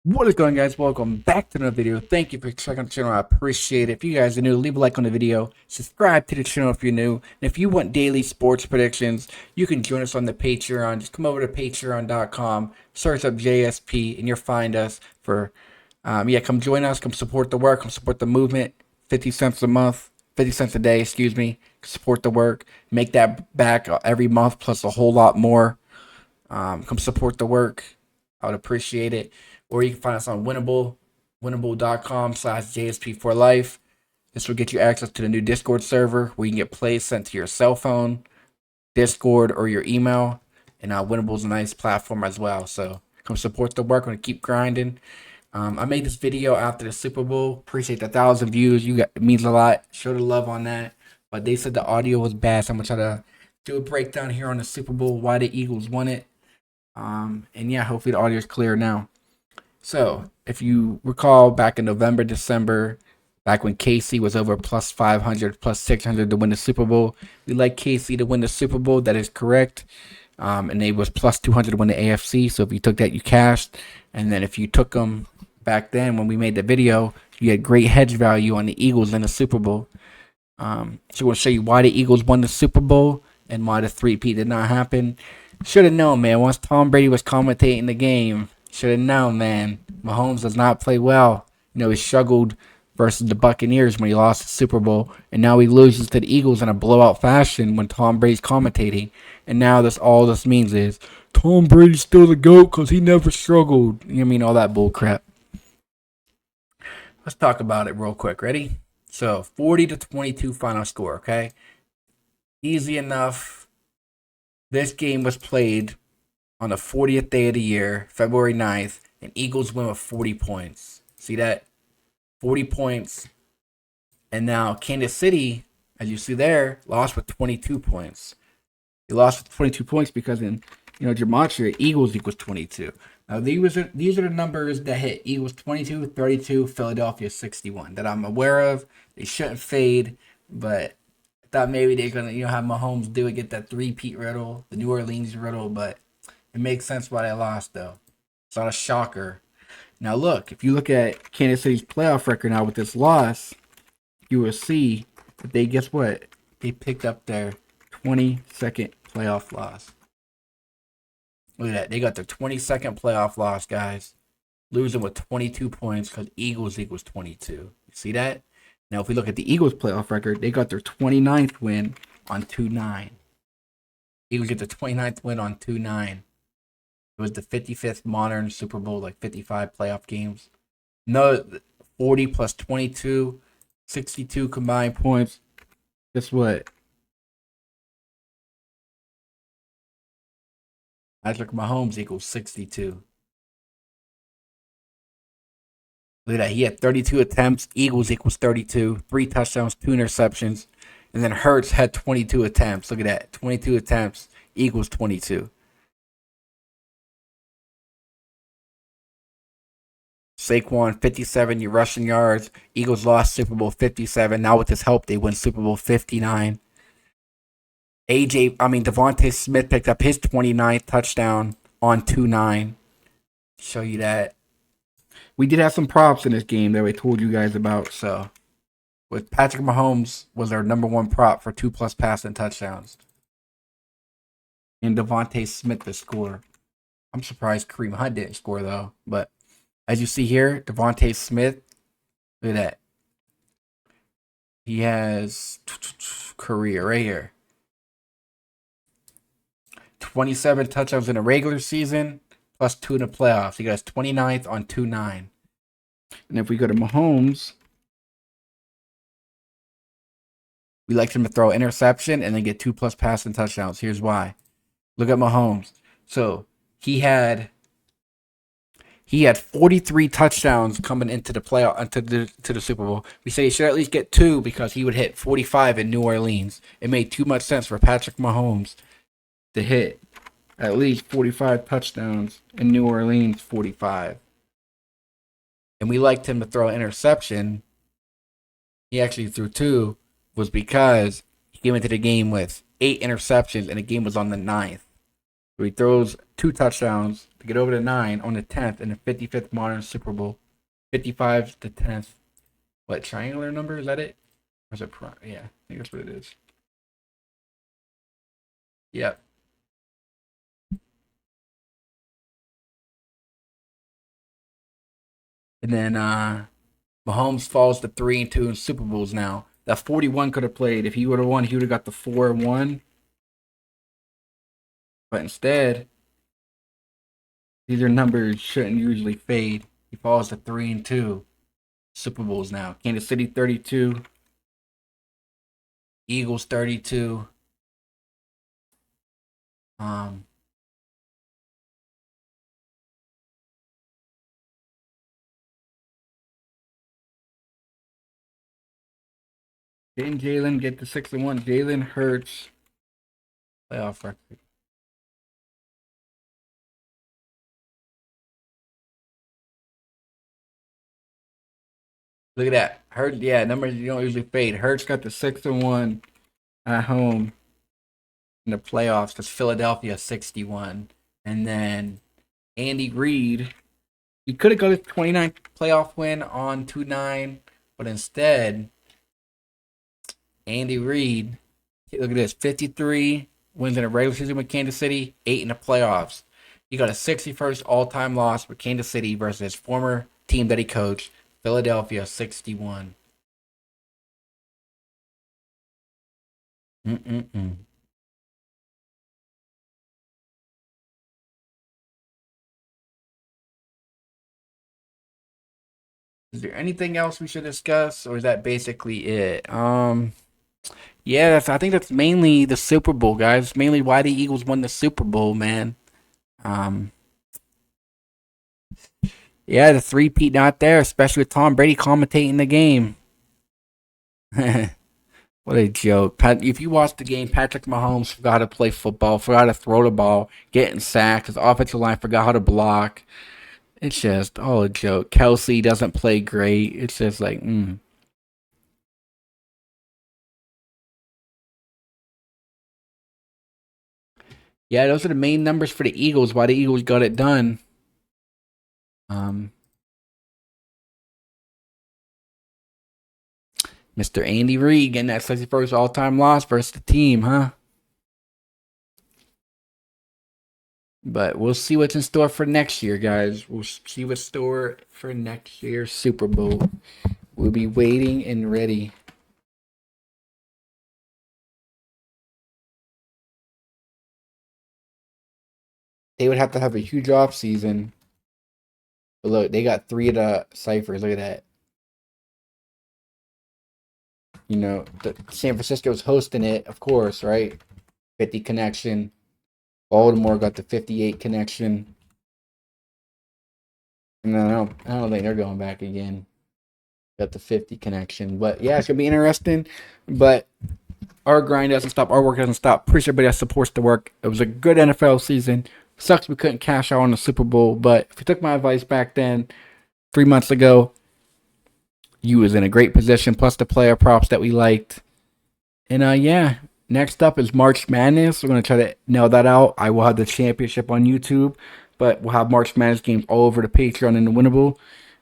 What is going on, guys? Welcome back to another video. Thank you for checking out the channel. I appreciate it. If you guys are new, leave a like on the video. Subscribe to the channel if you're new. And if you want daily sports predictions, you can join us on the Patreon. Just come over to patreon.com, search up JSP, and you'll find us for, come join us. Come support the work. Come support the movement. 50 cents a month. 50 cents a day, excuse me. Support the work. Make that back every month plus a whole lot more. Come support the work. I would appreciate it. Or you can find us on Winible, winnable.com/JSP for life. This will get you access to the new Discord server where you can get plays sent to your cell phone, Discord, or your email. And Winible's a nice platform as well. So come support the work. I'm going to keep grinding. I made this video after the Super Bowl. Appreciate the 1,000 views. It means a lot. Show the love on that. But they said the audio was bad, so I'm going to try to do a breakdown here on the Super Bowl, why the Eagles won it. And yeah, hopefully the audio is clear now. So, if you recall back in November, December, back when KC was over plus 500, plus 600 to win the Super Bowl, we like KC to win the Super Bowl. That is correct. And they was plus 200 to win the AFC. So, if you took that, you cashed. And then if you took them back then when we made the video, you had great hedge value on the Eagles in the Super Bowl. So, we'll show you why the Eagles won the Super Bowl and why the three-peat did not happen. Should have known, man. Once Tom Brady was commentating the game, should have known, man. Mahomes does not play well. He struggled versus the Buccaneers when he lost the Super Bowl, and now he loses to the Eagles in a blowout fashion when Tom Brady's commentating. And now all this means is Tom Brady's still the GOAT because he never struggled. All that bull crap. Let's talk about it real quick. Ready? So, 40-22 final score, okay? Easy enough. This game was played on the 40th day of the year, February 9th, and Eagles win with 40 points. See that? 40 points. And now Kansas City, as you see there, lost with 22 points. They lost with 22 points because in Gematria, Eagles equals 22. Now these are the numbers that hit. Eagles 22, 32, Philadelphia 61 that I'm aware of. They shouldn't fade, but I thought maybe they're gonna have Mahomes do it, get that three-peat riddle, the New Orleans riddle, but it makes sense why they lost though. It's not a shocker. Now look, if you look at Kansas City's playoff record now with this loss, you will see that guess what? They picked up their 22nd playoff loss. Look at that. They got their 22nd playoff loss, guys. Losing with 22 points because Eagles equals 22. You see that? Now, if we look at the Eagles' playoff record, they got their 29th win on 2-9. Eagles get the 29th win on 2-9. It was the 55th modern Super Bowl, like 55 playoff games. No, 40 plus 22, 62 combined points. Guess what? Patrick Mahomes equals 62. Look at that. He had 32 attempts. Eagles equals 32. 3 touchdowns, 2 interceptions. And then Hurts had 22 attempts. Look at that. 22 attempts. Eagles 22. Saquon 57 rushing yards. Eagles lost Super Bowl 57. Now with his help, they win Super Bowl 59. Devontae Smith picked up his 29th touchdown on 2-9. Show you that. We did have some props in this game that we told you guys about. So, with Patrick Mahomes was our number one prop for 2+ passing touchdowns. And Devontae Smith to score. I'm surprised Kareem Hunt didn't score though. But as you see here, Devontae Smith, look at that. He has career right here. 27 touchdowns in the regular season, plus 2 in the playoffs. He got his 29th on 2-9. And if we go to Mahomes, we like him to throw interception and then get 2+ passing touchdowns. Here's why. Look at Mahomes. So he had 43 touchdowns coming into the playoff, to the Super Bowl. We say he should at least get 2 because he would hit 45 in New Orleans. It made too much sense for Patrick Mahomes to hit at least 45 touchdowns in New Orleans, 45. And we liked him to throw an interception. He actually threw 2, was because he came into the game with 8 interceptions and the game was on the 9th. So he throws 2 touchdowns to get over the 9 on the 10th in the 55th modern Super Bowl. 55 to 10th. What, triangular number? Is that it? Or is it prime? Yeah, I think that's what it is. Yep. And then Mahomes falls to 3-2 in Super Bowls now. That 41 could have played. If he would have won, he would have got the 4-1. But instead, these are numbers shouldn't usually fade. He falls to 3-2. Super Bowls now. Kansas City 32. Eagles 32. Didn't Jalen get the 6-1? Jalen Hurts playoff record. Look at that. Hurts, yeah, numbers you don't usually fade. Hurts got the 6-1 at home in the playoffs because Philadelphia 61. And then Andy Reid, he could have got his 29th playoff win on 2-9, but instead, Andy Reid, look at this, 53 wins in a regular season with Kansas City, 8 in the playoffs. He got a 61st all-time loss with Kansas City versus his former team that he coached, Philadelphia 61. Mm-mm-mm. Is there anything else we should discuss, or is that basically it? Yeah, I think that's mainly the Super Bowl, guys. Mainly why the Eagles won the Super Bowl, man. Um, yeah, the three-peat not there, especially with Tom Brady commentating the game. What a joke. If you watch the game, Patrick Mahomes forgot how to play football, forgot to throw the ball, getting sacked. His offensive line forgot how to block. It's just all a joke. Kelsey doesn't play great. It's just like, Yeah, those are the main numbers for the Eagles. Why the Eagles got it done. Um, Mr. Andy Reid getting that 61st all-time loss versus the team, huh? But we'll see what's in store for next year, guys. We'll see what's in store for next year's Super Bowl. We'll be waiting and ready. They would have to have a huge off season. But look, they got 3 of the ciphers. Look at that. San Francisco's hosting it, of course, right? 50 connection. Baltimore got the 58 connection. And I don't think they're going back again. Got the 50 connection. But yeah, it's gonna be interesting. But our grind doesn't stop. Our work doesn't stop. Appreciate everybody that supports the work. It was a good NFL season. Sucks we couldn't cash out on the Super Bowl. But if you took my advice back then, 3 months ago, you was in a great position. Plus the player props that we liked. And yeah, next up is March Madness. We're gonna try to nail that out. I will have the championship on YouTube, but we'll have March Madness games all over the Patreon and the Winible.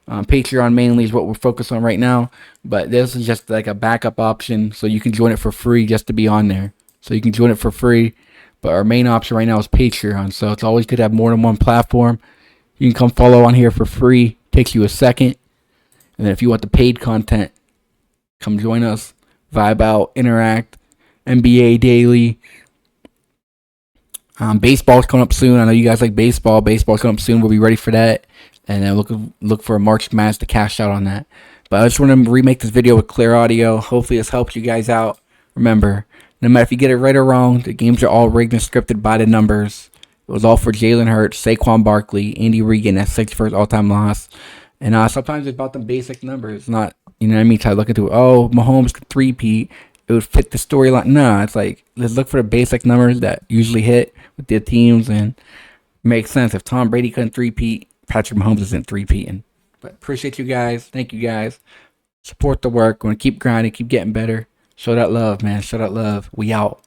Patreon mainly is what we're focused on right now, but this is just like a backup option, so you can join it for free just to be on there. So you can join it for free, but our main option right now is Patreon. So it's always good to have more than one platform. You can come follow on here for free. Takes you a second, and then if you want the paid content, come join us. Vibe out, interact. NBA daily. Baseball's coming up soon. I know you guys like baseball. Baseball's coming up soon. We'll be ready for that. And then look for a March Madness to cash out on that. But I just want to remake this video with clear audio. Hopefully this helps you guys out. Remember, no matter if you get it right or wrong, the games are all rigged and scripted by the numbers. It was all for Jalen Hurts, Saquon Barkley, Andy Reid, that 61st all-time loss. And sometimes it's about the basic numbers. It's not, you know what I mean? Try to look into, Mahomes could three-peat. It would fit the storyline. Nah, it's like, let's look for the basic numbers that usually hit with their teams and make sense. If Tom Brady couldn't three-peat, Patrick Mahomes isn't three-peating. But appreciate you guys. Thank you guys. Support the work. We're going to keep grinding, keep getting better. Show that love, man. Show that love. We out.